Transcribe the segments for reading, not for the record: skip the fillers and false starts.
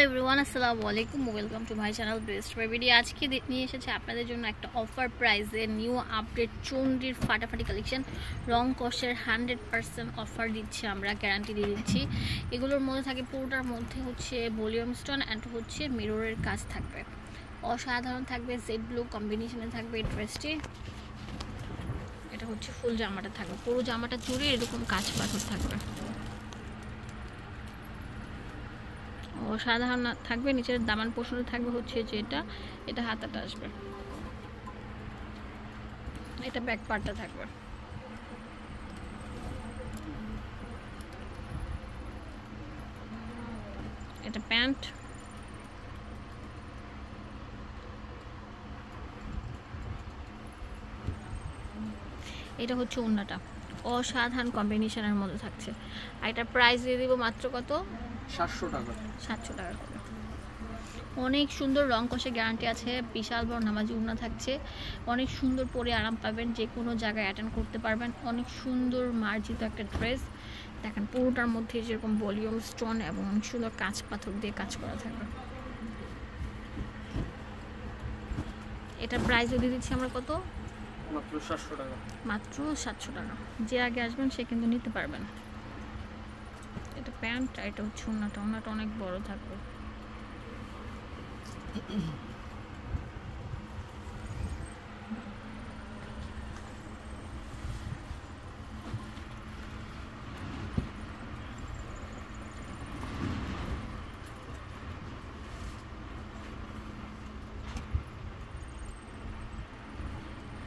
Everyone, আসসালামু আলাইকুম, welcome to my channel best baby. আজকে নিয়ে এসেছে আপনাদের জন্য একটা অফার প্রাইসে নিউ আপডেট চুনরির ফাটাফাটি কালেকশন। রং কষের 100% অফার দিচ্ছি, আমরা গ্যারান্টি দিয়ে দিচ্ছি। এগুলোর মধ্যে থাকে পুরোটার মধ্যে হচ্ছে ভলিউম স্টোন অ্যান্ড হচ্ছে মিররের কাজ থাকবে, অসাধারণ থাকবে। জেড ব্লু কম্বিনেশনে থাকবে এই ড্রেসটি। এটা হচ্ছে ফুল জামাটা থাকবে, পুরো জামাটা জুড়ে এরকম কাজ পাথর থাকবে, অসাধারণ থাকবে। নিচের দামান পোষণে থাকবে হচ্ছে যেটা, এটা হাতাটা আসবে, এটা ব্যাক পার্টটা থাকবে। এটা প্যান্ট, এটা হচ্ছে ওড়নাটা, অসাধারণ কম্বিনেশনের মধ্যে থাকছে। আর এটা প্রাইস দিয়ে দিব মাত্র কত? 700 টাকা। 700 টাকা করে। অনেক সুন্দর রং কষে গ্যারান্টি আছে, বিশাল বড় নামাজি ওড়না থাকছে, অনেক সুন্দর পরে আরাম পাবেন, যে কোনো জায়গায় অ্যাটেন্ড করতে পারবেন। অনেক সুন্দর মার্জিত একটা ড্রেস দেখেন, পুরোটার মধ্যে যেরকম ভলিউম স্টোন এবং অনেক সুন্দর কাঁচ পাথর দিয়ে কাজ করা থাকবে। এটা প্রাইস দিয়ে দিচ্ছি আমরা কত? মাত্র 700 টাকা। মাত্র 700 টাকা। যে আগে আসবেন সে কিন্তু নিতে পারবেন। এটা প্যান্ট, এটা হচ্ছে ওড়নাটা, ওড়নাটা অনেক বড় থাকবে।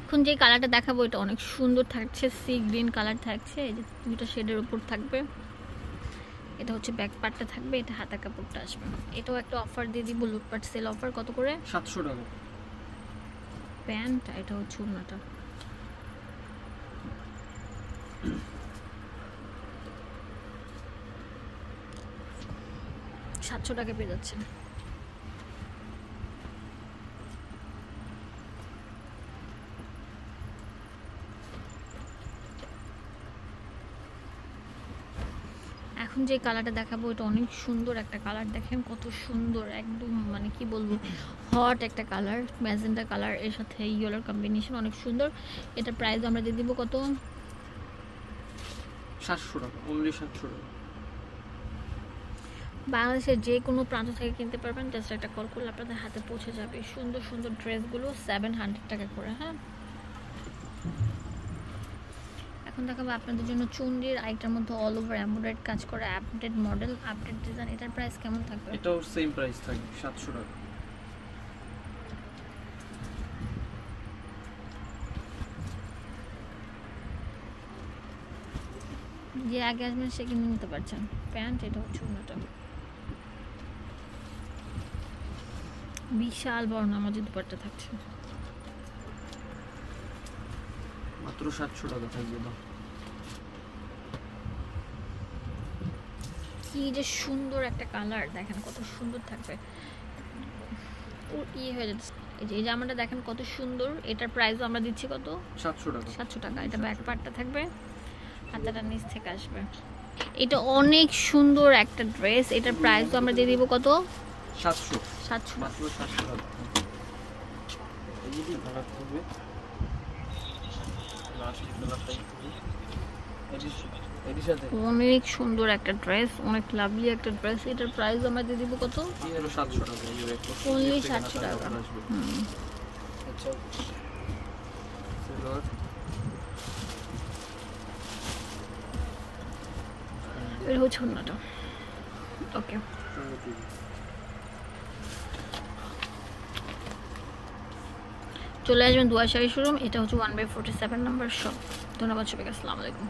এখন যে কালারটা দেখাবো এটা অনেক সুন্দর থাকছে, সি গ্রিন কালার থাকছে, এই যে দুটো শেডের উপর থাকবে। এটা হচ্ছে ব্যাক পার্টটা থাকবে, এটা হাতা কাপড়টা আসবে। এটাও একটা অফার দিয়ে দিব, লুটপাট সেল অফার। কত করে? 700 টাকা। প্যান্ট, এটা হচ্ছে ওড়নাটা। সাতশো টাকা পেয়ে যাচ্ছেন। এখন যে কালারটা দেখাবো এটা অনেক সুন্দর একটা কালার, দেখেন কত সুন্দর, একদম মানে কি বলবো, হট একটা কালার, ম্যাজেন্টা কালার এর সাথে ইয়েলোর কম্বিনেশন, অনেক সুন্দর। এটা প্রাইস আমরা দিয়ে দিব কত? 700 টাকা, অনলি 700 টাকা। বাংলাদেশের যে কোনো প্রান্ত থেকে কিনতে পারবেন, জাস্ট একটা কল করলে আপনাদের হাতে পৌঁছে যাবে। সুন্দর সুন্দর ড্রেসগুলো 700 টাকা করে। হ্যাঁ, এখন দেখাবো আপনাদের জন্য চুনরির আইটার মধ্যে অল ওভার এমব্রয়ডারি কাজ করা আপডেট মডেল, আপডেট ডিজাইন। এটার প্রাইস কেমন থাকবে? এটাও সেম প্রাইস থাকবে, 700 টাকা। যে আগে আসবেন সে কিন্তু নিতে পারছেন। প্যান্ট, এটা হচ্ছে ওড়নাটা, বিশাল বড় নামাজি দুপাট্টা থাকছে, মাত্র 700 টাকা থাকবে। না কি যে সুন্দর একটা কালার, দেখেন কত সুন্দর থাকবে, হয়ে যাচ্ছে। এই যে এই জামাটা দেখেন কত সুন্দর, এটার প্রাইস আমরা দিচ্ছি কত? 700 টাকা। 700 টাকা। এটা ব্যাক পার্টটা থাকবে, হাতাটা নিচ থেকে আসবে। এটা অনেক সুন্দর একটা ড্রেস, এটার প্রাইস আমরা দিয়ে দিব কত? 700। 700 মাত্র 700 টাকা। এই যে কালার থাকবে, লাস্ট কালারটাই থাকবে। এর সাথে অনেক সুন্দর একটা ড্রেস, অনেক লাভলি একটা ড্রেস। এটার প্রাইস আমরা দিয়ে দিব কত? এর 700 টাকা। অনলি 700 টাকা। আচ্ছা, সেলর এর হচ্ছে ওড়নাটা। ওকে, চলে আসবেন দুয়া শাড়ি শোরুম। এটা হচ্ছে 1/47 নম্বর শপ। ধন্যবাদ সবাইকে, আসসালামু আলাইকুম।